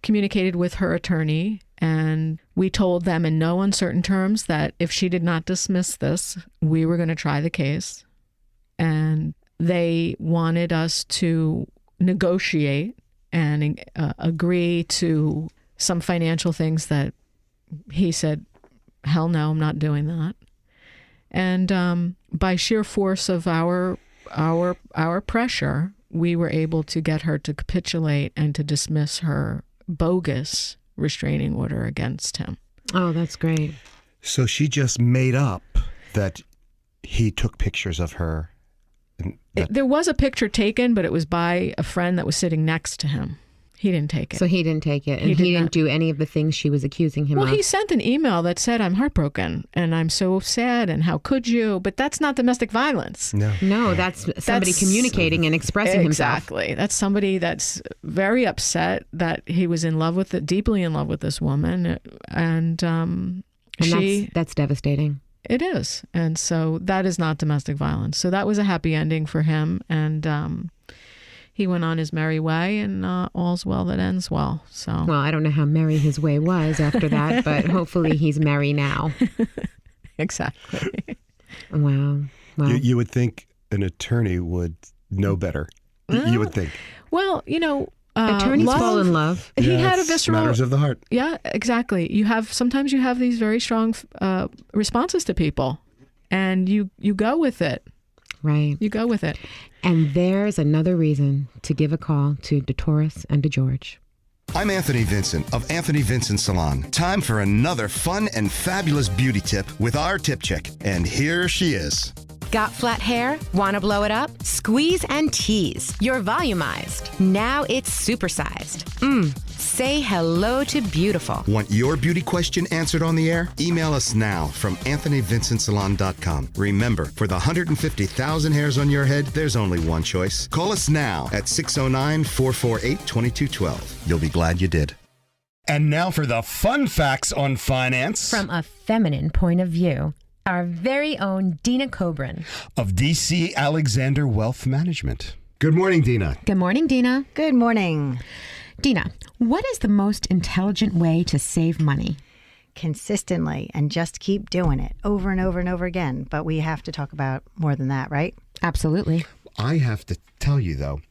communicated with her attorney, and we told them in no uncertain terms that if she did not dismiss this, we were going to try the case. And they wanted us to negotiate and agree to some financial things that he said, hell no, I'm not doing that. And by sheer force of our pressure, we were able to get her to capitulate and to dismiss her bogus restraining order against him. Oh, that's great. So she just made up that he took pictures of her. There was a picture taken, but it was by a friend that was sitting next to him. He didn't take it. So he didn't take it, and he didn't do any of the things she was accusing him of. Well, he sent an email that said, I'm heartbroken, and I'm so sad, and how could you? But that's not domestic violence. No, that's somebody communicating and expressing himself. Exactly. That's somebody that's very upset that he was deeply in love with this woman, and that's devastating. It is. And so that is not domestic violence. So that was a happy ending for him. And he went on his merry way, and all's well that ends well. So, well, I don't know how merry his way was after that, but hopefully he's merry now. Exactly. Wow. You would think an attorney would know better. You would think. Well, attorneys fall in love. He had a visceral matters of the heart. Yeah, exactly. Sometimes you have these very strong responses to people, and you go with it. Right. You go with it. And there's another reason to give a call to DeTauris and DeGeorge. I'm Anthony Vincent of Anthony Vincent Salon. Time for another fun and fabulous beauty tip with our tip chick. And here she is. Got flat hair? Want to blow it up? Squeeze and tease. You're volumized. Now it's supersized. Say hello to beautiful. Want your beauty question answered on the air? Email us now from AnthonyVincentSalon.com. Remember, for the 150,000 hairs on your head, there's only one choice. Call us now at 609-448-2212. You'll be glad you did. And now for the fun facts on finance. From a feminine point of view, our very own Dina Cobran of DC Alexander Wealth Management. Good morning, Dina. Good morning, Dina. Good morning. Dina, what is the most intelligent way to save money? Consistently, and just keep doing it over and over and over again. But we have to talk about more than that, right? Absolutely. I have to tell you, though,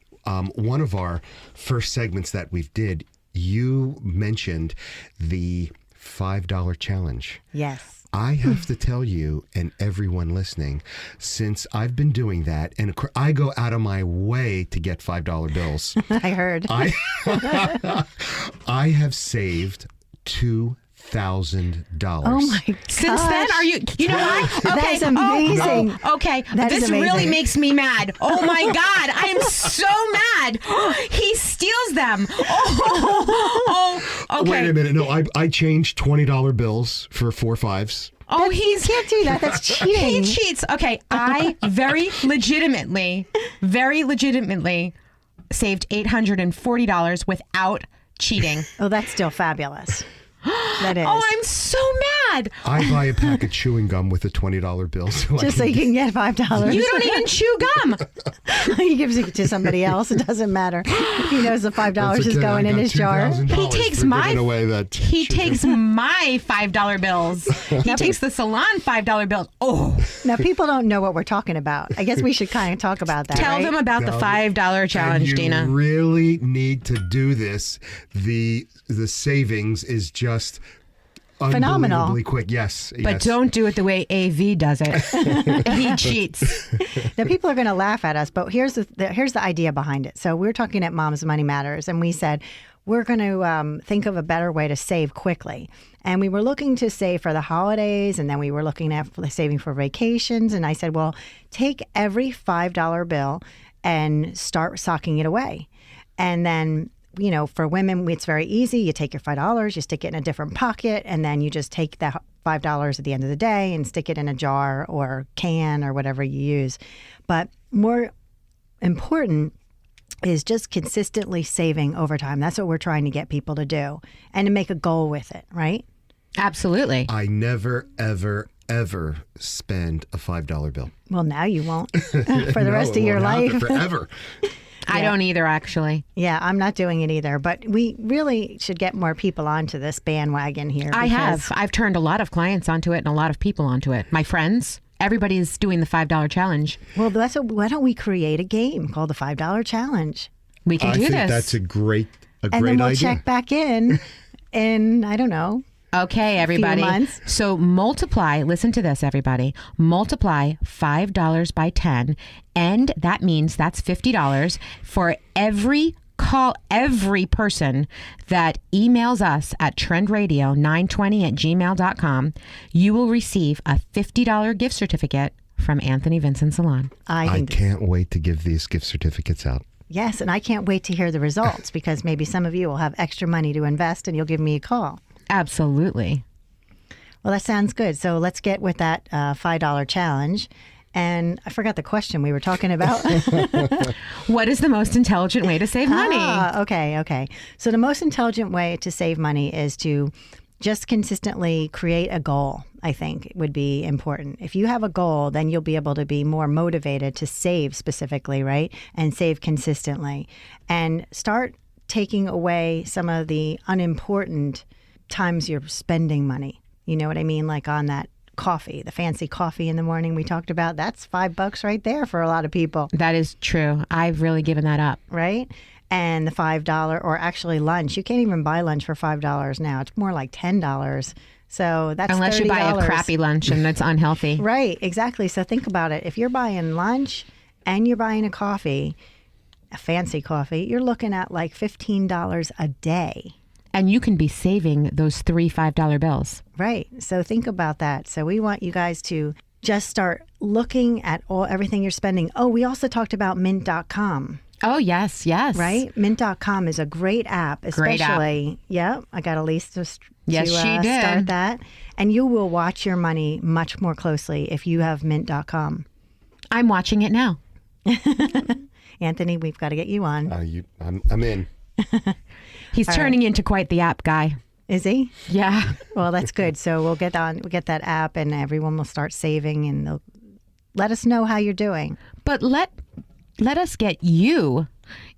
one of our first segments that we did, you mentioned the $5 challenge. Yes. I have to tell you and everyone listening, since I've been doing that, and I go out of my way to get $5 bills. I heard. I have saved $2,000. Oh my god. Since then, are you know why? Okay. That's amazing. Okay. That is this really amazing. makes me mad. Oh my God. I am so mad. He steals them. Okay. Wait a minute. No, I changed $20 bills for 4 5s. Oh, You can't do that. That's cheating. He cheats. Okay, I very legitimately saved $840 without cheating. Oh, that's still fabulous. That is. Oh, I'm so mad. I buy a pack of chewing gum with a $20 bill. Just so you can get $5. You don't even chew gum. He gives it to somebody else. It doesn't matter. He knows the $5 is going in his jar. He takes my $5 bills. He takes the salon $5 bills. Oh, Now, people don't know what we're talking about. I guess we should kind of talk about that. tell right? them about the $5 challenge, you Dina. really need to do this. The savings is just Phenomenal. unbelievably quick. Yes, But yes. don't do it the way AV does it. He cheats. Now, people are going to laugh at us, but here's the idea behind it. So we're talking at Mom's Money Matters, and we said we're going to think of a better way to save quickly. And we were looking to save for the holidays, and then we were looking at saving for vacations. And I said, well, take every $5 bill and start socking it away. And then, you know, for women, it's very easy. You take your $5, you stick it in a different pocket, and then you just take that $5 at the end of the day and stick it in a jar or can or whatever you use. But more important is just consistently saving over time. That's what we're trying to get people to do and to make a goal with it, right? Absolutely. I never, ever, ever spend a $5 bill Well, now you won't for the rest of your life. forever. I don't either, actually. Yeah, I'm not doing it either. But we really should get more people onto this bandwagon here. I because- have. I've turned a lot of clients onto it and a lot of people onto it. My friends, everybody's doing the $5 challenge. Well, why don't we create a game called the $5 Challenge? We can I do think this. that's a great And then we'll idea. check back in, I don't know. Okay, everybody. months. So listen to this, everybody. Multiply $5 by 10, and that means that's $50 for every person that emails us at trendradio920@gmail.com. You will receive a $50 gift certificate from Anthony Vincent Salon. I can't wait to give these gift certificates out. Yes, and I can't wait to hear the results because maybe some of you will have extra money to invest and you'll give me a call. Absolutely. Well, that sounds good. So let's get with that $5 challenge. And I forgot the question we were talking about. What is the most intelligent way to save money? Okay. So the most intelligent way to save money is to just consistently create a goal, I think would be important. If you have a goal, then you'll be able to be more motivated to save specifically, right? And save consistently. And start taking away some of the unimportant times you're spending money. You know what I mean? Like on that coffee, the fancy coffee in the morning we talked about, that's $5 right there for a lot of people. That is true. I've really given that up. Right? And the $5 or actually lunch. You can't even buy lunch for $5 now. It's more like $10. So that's Unless you buy a $30. crappy lunch and it's unhealthy. Right, exactly. So think about it. If you're buying lunch and you're buying a coffee, a fancy coffee, you're looking at like $15 a day. And you can be saving those 3 $5 bills. Right. So think about that. So we want you guys to just start looking at everything you're spending. Oh, we also talked about Mint.com. Oh, yes. Right? Mint.com is a great app, Great app. especially. Yeah, I got Elise to Yes, she did. start that. And you will watch your money much more closely if you have Mint.com. I'm watching it now. Anthony, we've got to get you on. I'm in. He's turning into quite the app guy. Is he? Yeah. Well, that's good. So we'll get that app, and everyone will start saving, and they'll let us know how you're doing. But let us get you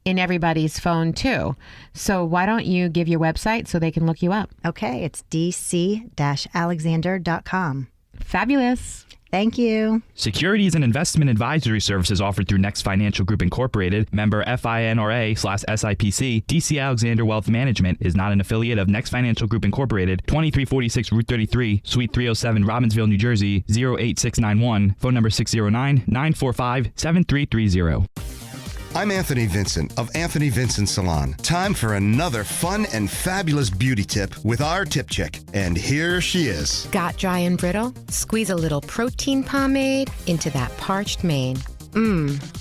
in everybody's phone too. So why don't you give your website so they can look you up? Okay, it's dc-alexander.com. Fabulous. Thank you. Securities and investment advisory services offered through Next Financial Group Incorporated, member FINRA/SIPC. DC Alexander Wealth Management is not an affiliate of Next Financial Group Incorporated. 2346 Route 33, Suite 307, Robbinsville, New Jersey 08691. Phone number 609-945-7330. I'm Anthony Vincent of Anthony Vincent Salon. Time for another fun and fabulous beauty tip with our tip chick. And here she is. Got dry and brittle? Squeeze a little protein pomade into that parched mane.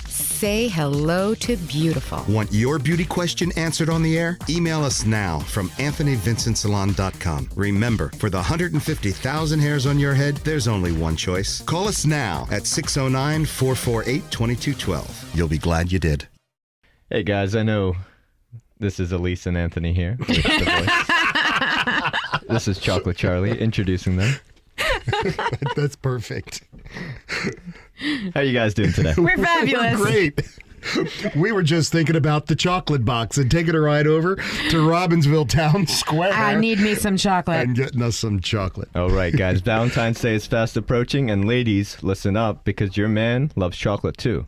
Say hello to beautiful. Want your beauty question answered on the air? Email us now from AnthonyVincentSalon.com. Remember, for the 150,000 hairs on your head, there's only one choice. Call us now at 609-448-2212. You'll be glad you did. Hey guys, I know this is Elise and Anthony here with the voice. This is Chocolate Charlie introducing them. That's perfect. How are you guys doing today? We're fabulous. We're great. We were just thinking about the chocolate box and taking a ride over to Robbinsville Town Square. I need me some chocolate. And getting us some chocolate. All right, guys. Valentine's Day is fast approaching, and ladies, listen up because your man loves chocolate too.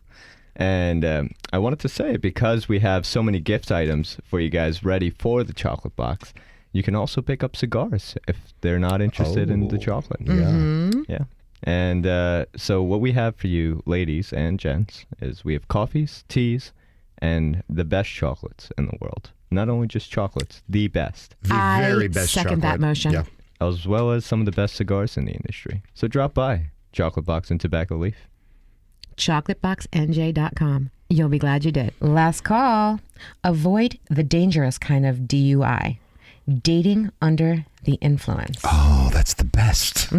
And I wanted to say, because we have so many gift items for you guys ready for the chocolate box, you can also pick up cigars if they're not interested in the chocolate. Yeah. Yeah. And so what we have for you, ladies and gents, is we have coffees, teas, and the best chocolates in the world. Not only just chocolates, the best. The very best second chocolate. that motion. Yeah. As well as some of the best cigars in the industry. So drop by Chocolate Box and Tobacco Leaf. ChocolateBoxNJ.com. You'll be glad you did. Last call. Avoid the dangerous kind of DUI. Dating under the influence. Oh, that's the best.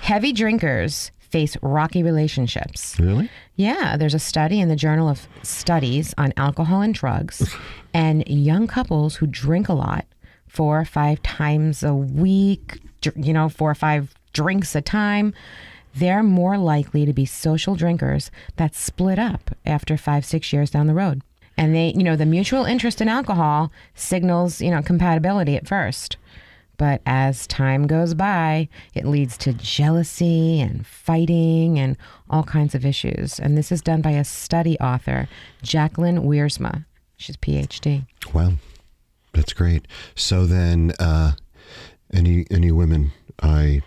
Heavy drinkers face rocky relationships. Really? Yeah, there's a study in the Journal of Studies on Alcohol and Drugs, and young couples who drink a lot, 4 or 5 times a week, 4 or 5 drinks a time, they're more likely to be social drinkers that split up after 5-6 years down the road. And they, the mutual interest in alcohol signals, compatibility at first. But as time goes by, it leads to jealousy and fighting and all kinds of issues. And this is done by a study author, Jacqueline Wiersma. She's PhD. Wow. That's great. So then any women I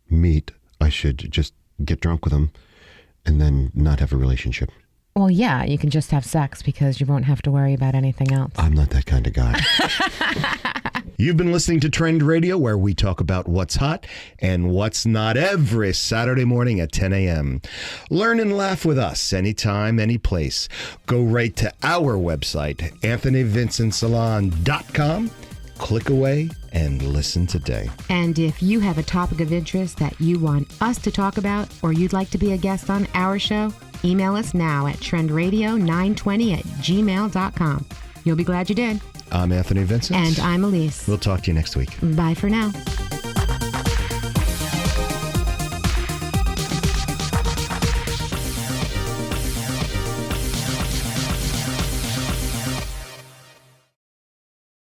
meet, I should just get drunk with them and then not have a relationship. Well, yeah, you can just have sex because you won't have to worry about anything else. I'm not that kind of guy. You've been listening to Trend Radio, where we talk about what's hot and what's not every Saturday morning at 10 a.m. Learn and laugh with us anytime, any place. Go right to our website, AnthonyVincentSalon.com. Click away and listen today. And if you have a topic of interest that you want us to talk about or you'd like to be a guest on our show, email us now at trendradio920@gmail.com. You'll be glad you did. I'm Anthony Vincent. And I'm Elise. We'll talk to you next week. Bye for now.